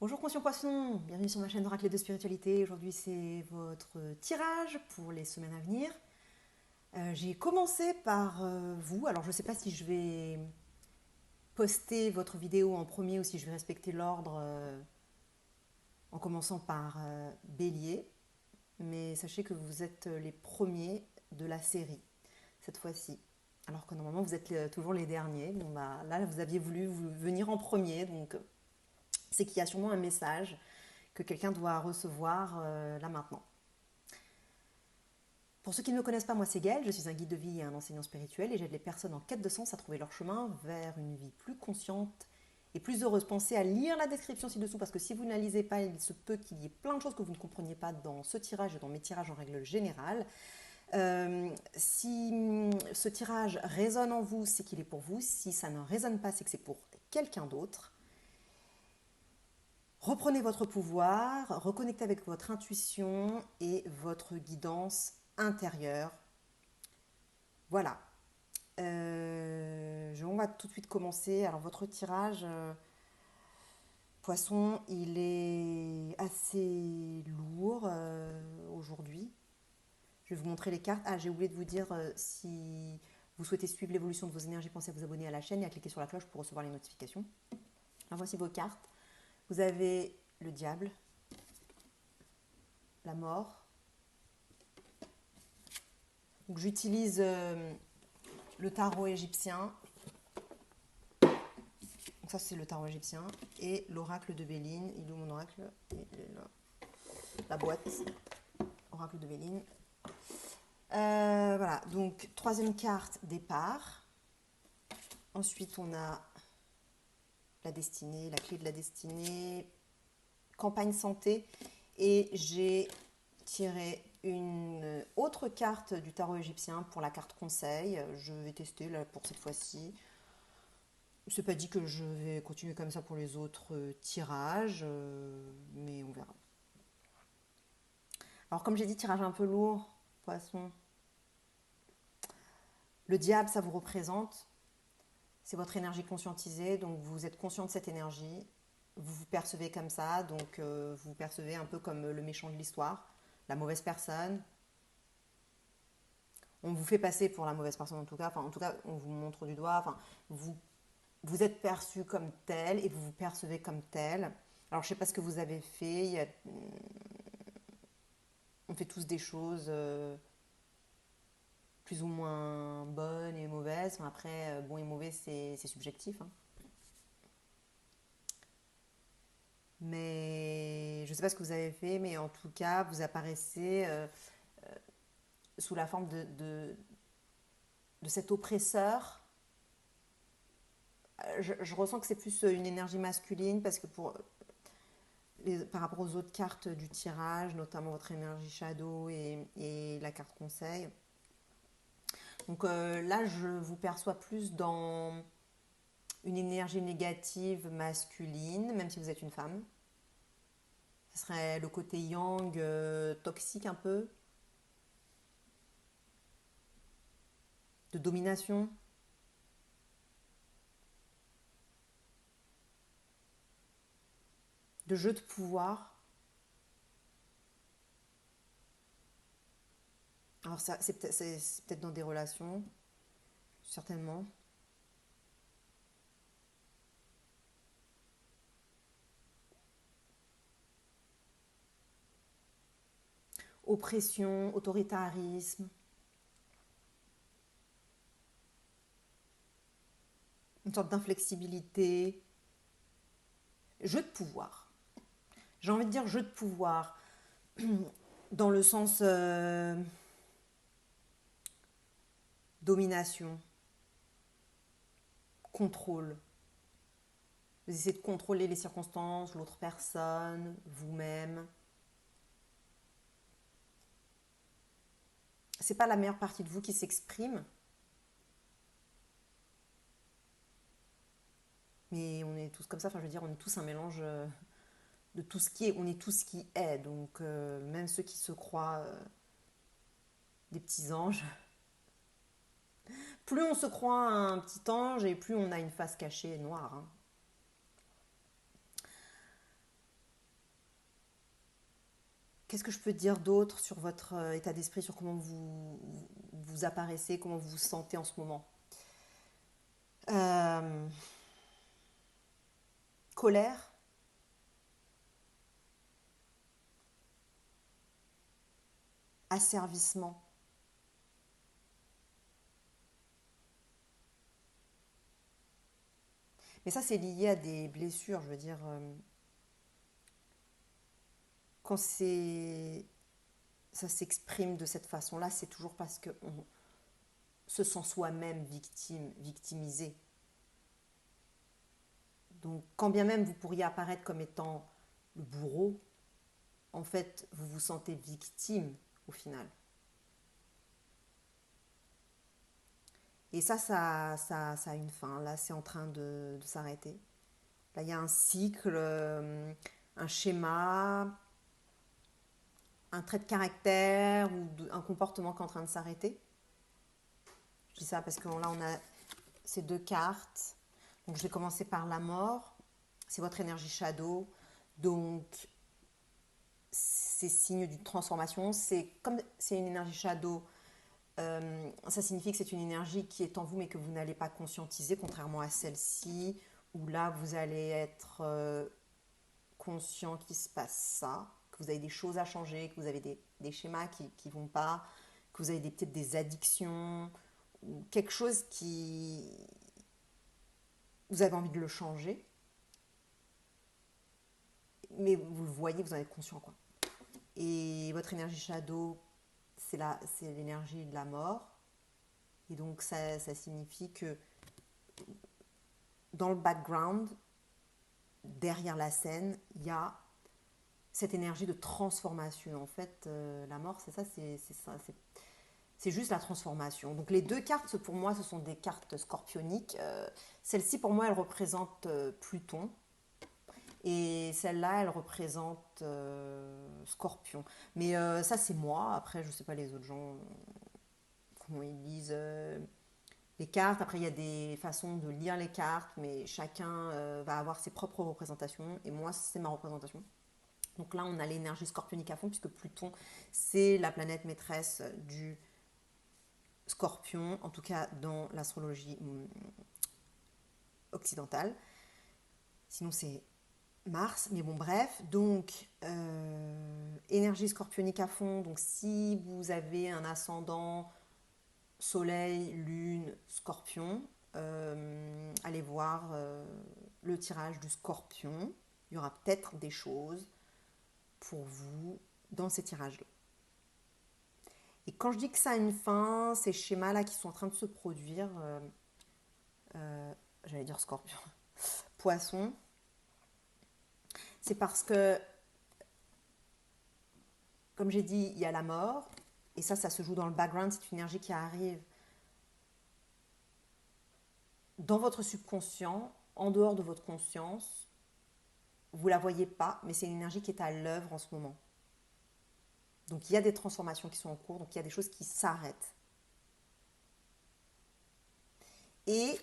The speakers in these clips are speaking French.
Bonjour conscient poisson, bienvenue sur ma chaîne d'oracle de spiritualité. Aujourd'hui c'est votre tirage pour les semaines à venir. J'ai commencé par vous, alors je ne sais pas si je vais poster votre vidéo en premier ou si je vais respecter l'ordre en commençant par Bélier. Mais sachez que vous êtes les premiers de la série cette fois-ci. Alors que normalement vous êtes toujours les derniers. Bon, bah, là vous aviez voulu venir en premier, donc c'est qu'il y a sûrement un message que quelqu'un doit recevoir là maintenant. Pour ceux qui ne me connaissent pas, moi c'est Gaëlle, je suis un guide de vie et un enseignant spirituel et j'aide les personnes en quête de sens à trouver leur chemin vers une vie plus consciente et plus heureuse. Pensez à lire la description ci-dessous parce que si vous ne la lisez pas, il se peut qu'il y ait plein de choses que vous ne compreniez pas dans ce tirage et dans mes tirages en règle générale. Si ce tirage résonne en vous, c'est qu'il est pour vous. Si ça ne résonne pas, c'est que c'est pour quelqu'un d'autre. Reprenez votre pouvoir, reconnectez avec votre intuition et votre guidance intérieure. Voilà. On va tout de suite commencer. Alors votre tirage, poisson, il est assez lourd aujourd'hui. Je vais vous montrer les cartes. Ah, j'ai oublié de vous dire, si vous souhaitez suivre l'évolution de vos énergies, pensez à vous abonner à la chaîne et à cliquer sur la cloche pour recevoir les notifications. Alors voici vos cartes. Vous avez le diable, la mort. Donc j'utilise le tarot égyptien. Donc ça c'est le tarot égyptien. Et l'oracle de Béline. Il est où mon oracle? Il est là. La boîte. Oracle de Béline. Voilà, donc troisième carte, départ. Ensuite on a la destinée, la clé de la destinée, campagne santé. Et j'ai tiré une autre carte du tarot égyptien pour la carte conseil. Je vais tester là pour cette fois-ci. C'est pas dit que je vais continuer comme ça pour les autres tirages, mais on verra. Alors comme j'ai dit, tirage un peu lourd, poisson. Le diable, ça vous représente. C'est votre énergie conscientisée, donc vous êtes conscient de cette énergie. Vous vous percevez comme ça, donc vous vous percevez un peu comme le méchant de l'histoire, la mauvaise personne. On vous fait passer pour la mauvaise personne en tout cas, on vous montre du doigt, vous êtes perçu comme tel et vous vous percevez comme tel. Alors je ne sais pas ce que vous avez fait, on fait tous des choses plus ou moins bonnes et mauvaises. Enfin, après, bon et mauvais, c'est subjectif, hein. Mais je ne sais pas ce que vous avez fait, mais en tout cas, vous apparaissez sous la forme de cet oppresseur. Je ressens que c'est plus une énergie masculine parce que par rapport aux autres cartes du tirage, notamment votre énergie shadow et la carte conseil. Donc là, je vous perçois plus dans une énergie négative masculine, même si vous êtes une femme. Ce serait le côté yang, toxique un peu, de domination. De jeu de pouvoir. Alors ça, c'est peut-être dans des relations, certainement. Oppression, autoritarisme. Une sorte d'inflexibilité. Jeu de pouvoir. J'ai envie de dire jeu de pouvoir dans le sens domination, contrôle. Vous essayez de contrôler les circonstances, l'autre personne, vous-même. C'est pas la meilleure partie de vous qui s'exprime, mais on est tous comme ça. Enfin, je veux dire, on est tous un mélange de tout ce qui est. On est tout ce qui est. Donc, même ceux qui se croient des petits anges, plus on se croit un petit ange et plus on a une face cachée noire, hein. qu'est-ce que je peux dire d'autre sur votre état d'esprit, sur comment vous apparaissez, comment vous vous sentez en ce moment? Euh, Colère, asservissement. Mais ça, c'est lié à des blessures, je veux dire. Quand ça s'exprime de cette façon-là, c'est toujours parce qu'on se sent soi-même victimisé. Donc, quand bien même vous pourriez apparaître comme étant le bourreau, en fait, vous vous sentez victime au final. Et ça a une fin. Là, c'est en train de s'arrêter. Là, il y a un cycle, un schéma, un trait de caractère ou un comportement qui est en train de s'arrêter. Je dis ça parce que là, on a ces deux cartes. Donc, je vais commencer par la mort. C'est votre énergie shadow. Donc, c'est signe d'une transformation. C'est comme c'est une énergie shadow. Ça signifie que c'est une énergie qui est en vous mais que vous n'allez pas conscientiser, contrairement à celle-ci, où là, vous allez être conscient qu'il se passe ça, que vous avez des choses à changer, que vous avez des schémas qui ne vont pas, que vous avez peut-être des addictions, ou quelque chose qui... Vous avez envie de le changer, mais vous le voyez, vous en êtes conscient, quoi. Et votre énergie shadow, c'est l'énergie de la mort. Et donc ça signifie que dans le background, derrière la scène, il y a cette énergie de transformation. En fait, la mort, c'est ça, c'est juste la transformation. Donc les deux cartes, pour moi, ce sont des cartes scorpioniques. Celle-ci, pour moi, elle représente Pluton. Et celle-là, elle représente Scorpion. Mais ça, c'est moi. Après, je ne sais pas les autres gens, comment ils lisent les cartes. Après, il y a des façons de lire les cartes, mais chacun va avoir ses propres représentations. Et moi, c'est ma représentation. Donc là, on a l'énergie scorpionique à fond, puisque Pluton, c'est la planète maîtresse du Scorpion, en tout cas dans l'astrologie occidentale. Sinon, c'est Mars, mais bon, bref. Donc, énergie scorpionique à fond. Donc, si vous avez un ascendant Soleil, Lune, Scorpion, allez voir le tirage du Scorpion. Il y aura peut-être des choses pour vous dans ces tirages-là. Et quand je dis que ça a une fin, ces schémas-là qui sont en train de se produire, j'allais dire Scorpion, Poisson, c'est parce que, comme j'ai dit, il y a la mort, et ça se joue dans le background, c'est une énergie qui arrive dans votre subconscient, en dehors de votre conscience. Vous ne la voyez pas, mais c'est une énergie qui est à l'œuvre en ce moment. Donc il y a des transformations qui sont en cours, donc il y a des choses qui s'arrêtent. Et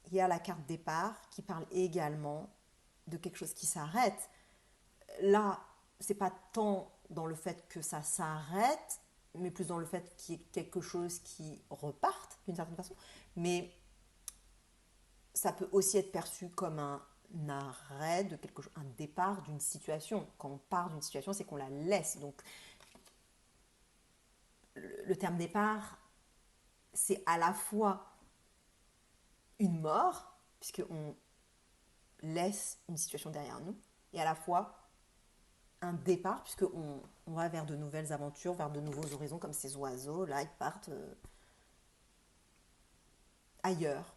il y a la carte départ qui parle également de quelque chose qui s'arrête. Là, c'est pas tant dans le fait que ça s'arrête, mais plus dans le fait qu'il y ait quelque chose qui reparte d'une certaine façon. Mais ça peut aussi être perçu comme un arrêt de quelque chose, un départ d'une situation. Quand on part d'une situation, c'est qu'on la laisse. Donc, le terme départ, c'est à la fois une mort, puisqu'on laisse une situation derrière nous, et à la fois un départ, puisqu'on va vers de nouvelles aventures, vers de nouveaux horizons, comme ces oiseaux, là, ils partent ailleurs,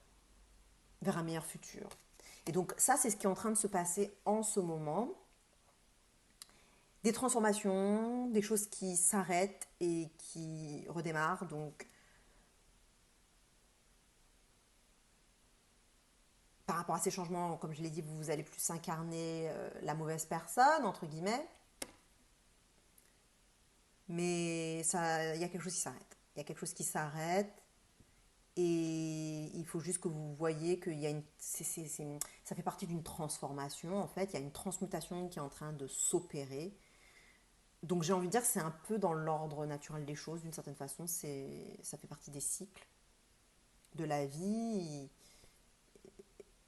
vers un meilleur futur. Et donc ça, c'est ce qui est en train de se passer en ce moment. Des transformations, des choses qui s'arrêtent et qui redémarrent. Donc, par rapport à ces changements, comme je l'ai dit, vous allez plus incarner la mauvaise personne, entre guillemets. Mais il y a quelque chose qui s'arrête. Il y a quelque chose qui s'arrête. Et il faut juste que vous voyez qu'il y a ça fait partie d'une transformation, en fait. Il y a une transmutation qui est en train de s'opérer. Donc j'ai envie de dire que c'est un peu dans l'ordre naturel des choses, d'une certaine façon, ça fait partie des cycles de la vie.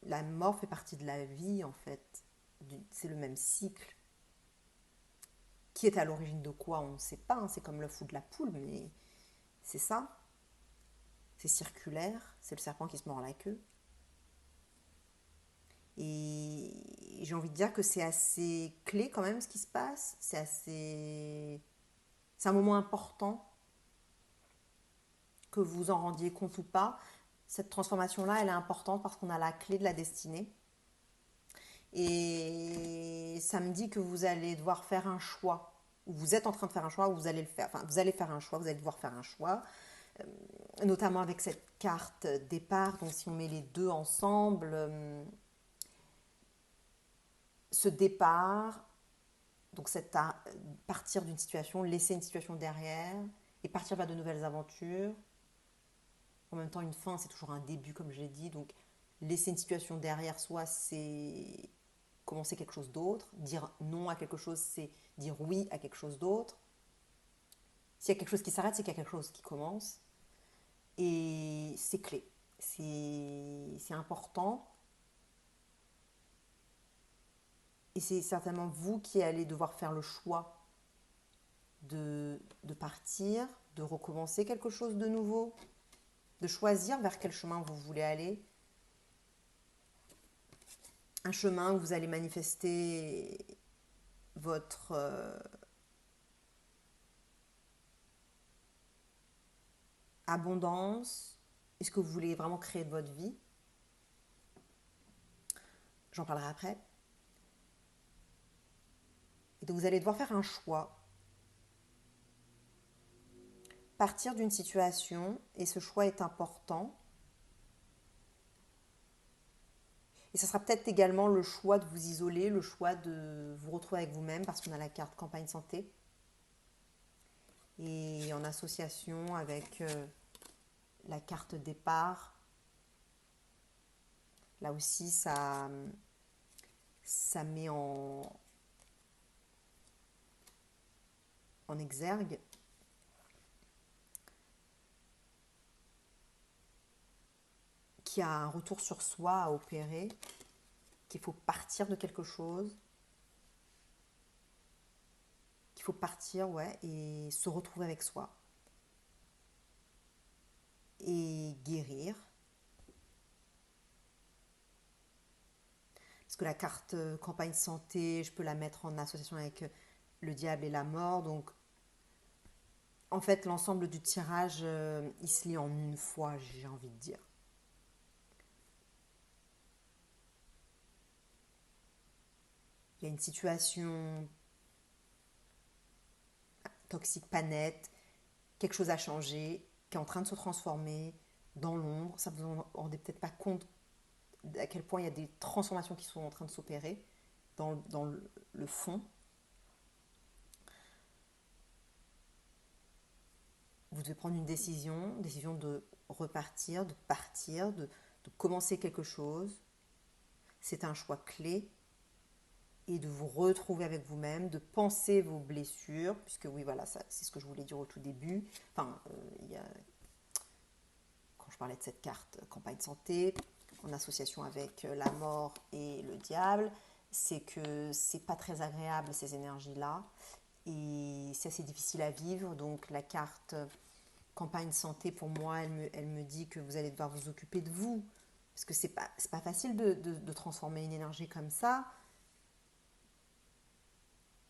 La mort fait partie de la vie en fait. C'est le même cycle. Qui est à l'origine de quoi, on ne sait pas, hein. C'est comme l'œuf ou de la poule, mais c'est ça. C'est circulaire, c'est le serpent qui se mord la queue. Et j'ai envie de dire que c'est assez clé quand même ce qui se passe. C'est un moment important, que vous en rendiez compte ou pas. Cette transformation-là, elle est importante parce qu'on a la clé de la destinée. Et ça me dit que vous allez devoir faire un choix. Ou vous êtes en train de faire un choix, ou vous allez le faire. Enfin, vous allez faire un choix, vous allez devoir faire un choix. Notamment avec cette carte départ. Donc si on met les deux ensemble, ce départ, donc c'est partir d'une situation, laisser une situation derrière et partir vers de nouvelles aventures. En même temps, une fin, c'est toujours un début, comme je l'ai dit. Donc, laisser une situation derrière soi, c'est commencer quelque chose d'autre. Dire non à quelque chose, c'est dire oui à quelque chose d'autre. S'il y a quelque chose qui s'arrête, c'est qu'il y a quelque chose qui commence. Et c'est clé. C'est important. Et c'est certainement vous qui allez devoir faire le choix de partir, de recommencer quelque chose de nouveau, de choisir vers quel chemin vous voulez aller. Un chemin où vous allez manifester votre abondance et ce que vous voulez vraiment créer de votre vie. J'en parlerai après. Et donc vous allez devoir faire un choix. Partir d'une situation, et ce choix est important. Et ce sera peut-être également le choix de vous isoler, le choix de vous retrouver avec vous-même, parce qu'on a la carte campagne santé. Et en association avec la carte départ, là aussi ça met en exergue qu'il y a un retour sur soi à opérer, qu'il faut partir de quelque chose, qu'il faut partir, ouais, et se retrouver avec soi. Et guérir. Parce que la carte campagne santé, je peux la mettre en association avec le diable et la mort. Donc, en fait, l'ensemble du tirage, il se lit en une fois, j'ai envie de dire. Il y a une situation toxique, pas nette, quelque chose a changé, qui est en train de se transformer dans l'ombre. Ça vous en rendez peut-être pas compte à quel point il y a des transformations qui sont en train de s'opérer dans le fond. Vous devez prendre une décision de repartir, de partir, de commencer quelque chose. C'est un choix clé. Et de vous retrouver avec vous-même, de penser vos blessures, puisque oui, voilà, c'est ce que je voulais dire au tout début. Enfin, quand je parlais de cette carte campagne santé, en association avec la mort et le diable, c'est que c'est pas très agréable ces énergies-là, et c'est assez difficile à vivre. Donc la carte campagne santé, pour moi, elle me dit que vous allez devoir vous occuper de vous, parce que c'est pas facile de transformer une énergie comme ça.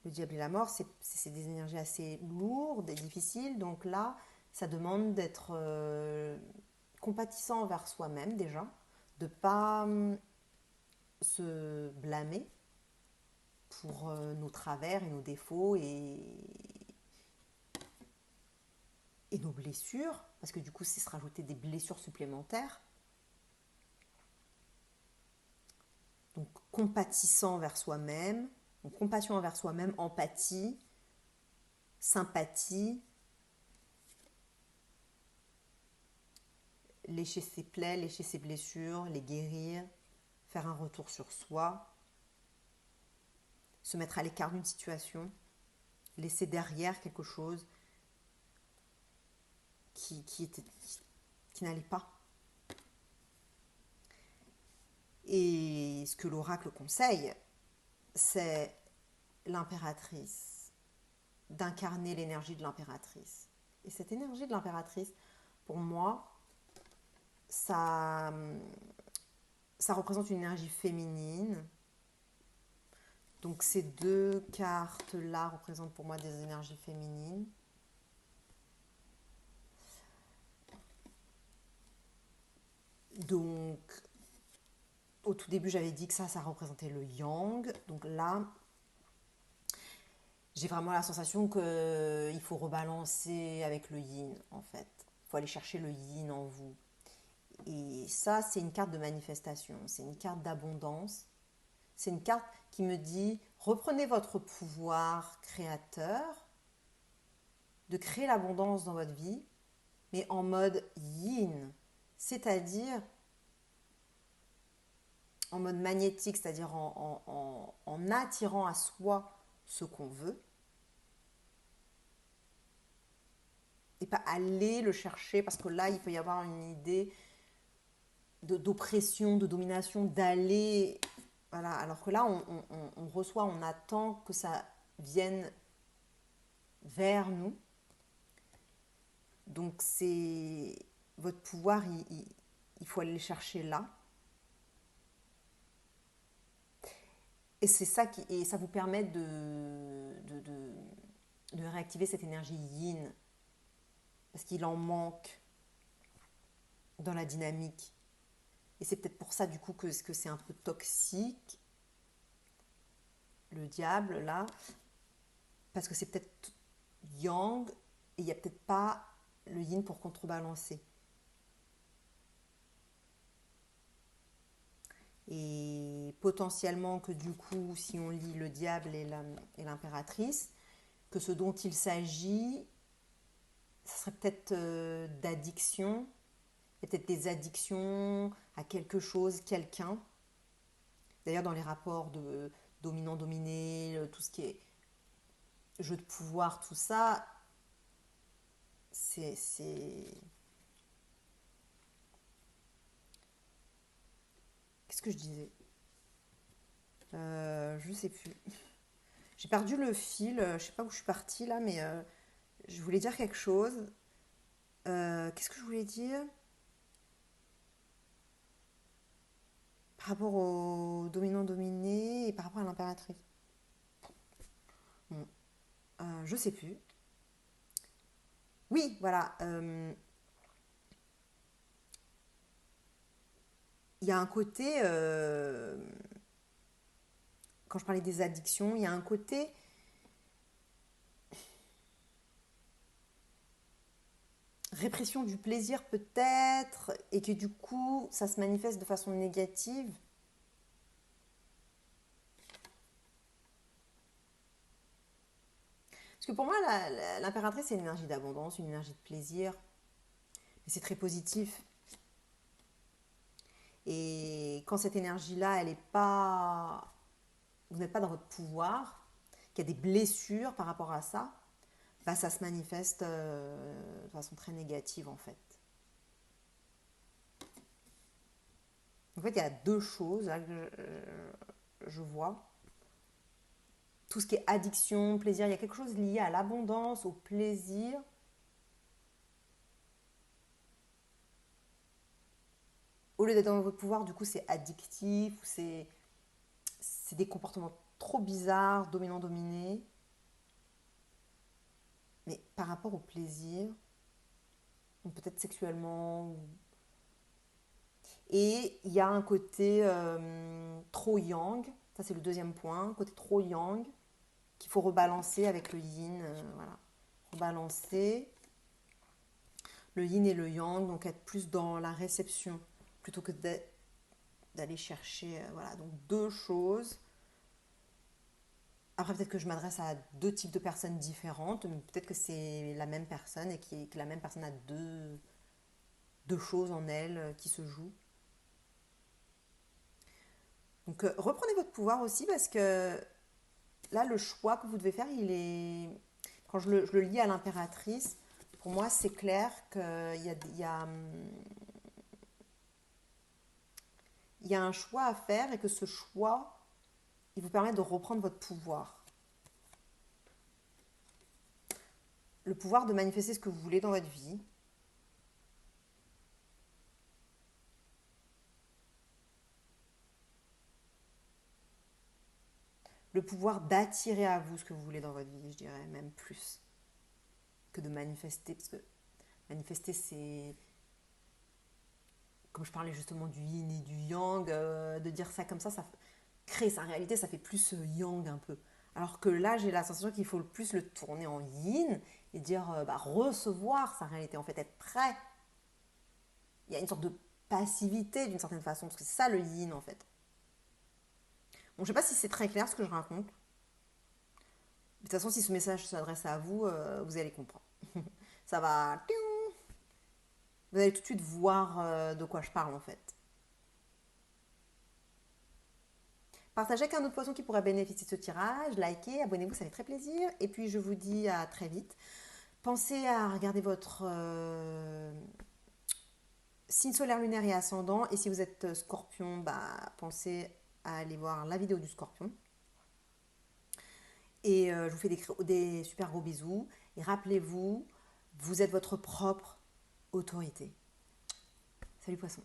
Le diable et la mort, c'est des énergies assez lourdes et difficiles. Donc là, ça demande d'être compatissant envers soi-même déjà, de ne pas se blâmer pour nos travers et nos défauts et nos blessures, parce que du coup, c'est se rajouter des blessures supplémentaires. Donc compatissant envers soi-même, donc compassion envers soi-même, empathie, sympathie, lécher ses plaies, lécher ses blessures, les guérir, faire un retour sur soi, se mettre à l'écart d'une situation, laissé derrière quelque chose qui n'allait pas. Et ce que l'oracle conseille, c'est l'impératrice, d'incarner l'énergie de l'impératrice. Et cette énergie de l'impératrice, pour moi, ça représente une énergie féminine. Donc ces deux cartes-là représentent pour moi des énergies féminines. Donc, au tout début, j'avais dit que ça représentait le yang. Donc là, j'ai vraiment la sensation qu'il faut rebalancer avec le yin, en fait. Il faut aller chercher le yin en vous. Et ça, c'est une carte de manifestation, c'est une carte d'abondance. C'est une carte qui me dit, reprenez votre pouvoir créateur de créer l'abondance dans votre vie, mais en mode yin, c'est-à-dire en mode magnétique, c'est-à-dire en attirant à soi ce qu'on veut, et pas aller le chercher, parce que là, il peut y avoir une idée d'oppression, de domination, d'aller... Voilà, alors que là, on reçoit, on attend que ça vienne vers nous. Donc, c'est votre pouvoir, il faut aller le chercher là. Et c'est ça et ça vous permet de réactiver cette énergie yin, parce qu'il en manque dans la dynamique. Et c'est peut-être pour ça du coup que c'est un peu toxique, le diable là, parce que c'est peut-être yang et il n'y a peut-être pas le yin pour contrebalancer. Et potentiellement que du coup, si on lit le diable et l'impératrice, que ce dont il s'agit, ce serait peut-être d'addiction, peut-être des addictions à quelque chose, quelqu'un. D'ailleurs, dans les rapports de dominant-dominé, tout ce qui est jeu de pouvoir, tout ça, c'est... Qu'est-ce que je disais? Je sais plus. J'ai perdu le fil, je sais pas où je suis partie là, mais je voulais dire quelque chose. Qu'est-ce que je voulais dire? Par rapport au dominant-dominé et par rapport à l'impératrice. Bon, je sais plus. Oui, voilà. Il y a un côté, quand je parlais des addictions, il y a un côté répression du plaisir peut-être, et que du coup, ça se manifeste de façon négative. Parce que pour moi, l'impératrice, c'est une énergie d'abondance, une énergie de plaisir, et c'est très positif. Et quand cette énergie-là, elle est pas, vous n'êtes pas dans votre pouvoir, qu'il y a des blessures par rapport à ça, bah ça se manifeste de façon très négative en fait. En fait, il y a deux choses là, que je vois. Tout ce qui est addiction, plaisir, il y a quelque chose lié à l'abondance, au plaisir. Au lieu d'être dans votre pouvoir, du coup, c'est addictif, c'est des comportements trop bizarres, dominant-dominé. Mais par rapport au plaisir, peut-être sexuellement. Et il y a un côté trop yang, ça c'est le deuxième point, côté trop yang, qu'il faut rebalancer avec le yin. Voilà. Rebalancer le yin et le yang, donc être plus dans la réception plutôt que d'aller chercher. Voilà, donc deux choses. Après, peut-être que je m'adresse à deux types de personnes différentes, mais peut-être que c'est la même personne et que la même personne a deux choses en elle qui se jouent. Donc reprenez votre pouvoir aussi parce que là, le choix que vous devez faire, il est quand je le lis à l'impératrice, pour moi, c'est clair il y a un choix à faire et que ce choix, il vous permet de reprendre votre pouvoir. Le pouvoir de manifester ce que vous voulez dans votre vie. Le pouvoir d'attirer à vous ce que vous voulez dans votre vie, je dirais, même plus que de manifester. Parce que manifester, c'est, comme je parlais justement du yin et du yang, de dire ça comme ça crée sa réalité, ça fait plus yang un peu. Alors que là, j'ai la sensation qu'il faut plus le tourner en yin et dire recevoir sa réalité, en fait, être prêt. Il y a une sorte de passivité d'une certaine façon, parce que c'est ça le yin en fait. Bon, je ne sais pas si c'est très clair ce que je raconte. De toute façon, si ce message s'adresse à vous, vous allez comprendre. Ça va. Vous allez tout de suite voir de quoi je parle en fait. Partagez avec un autre poisson qui pourrait bénéficier de ce tirage, likez, abonnez-vous, ça fait très plaisir. Et puis je vous dis à très vite. Pensez à regarder votre signe solaire, lunaire et ascendant. Et si vous êtes scorpion, pensez à aller voir la vidéo du scorpion. Et je vous fais des super gros bisous. Et rappelez-vous, vous êtes votre propre autorité. Salut poisson.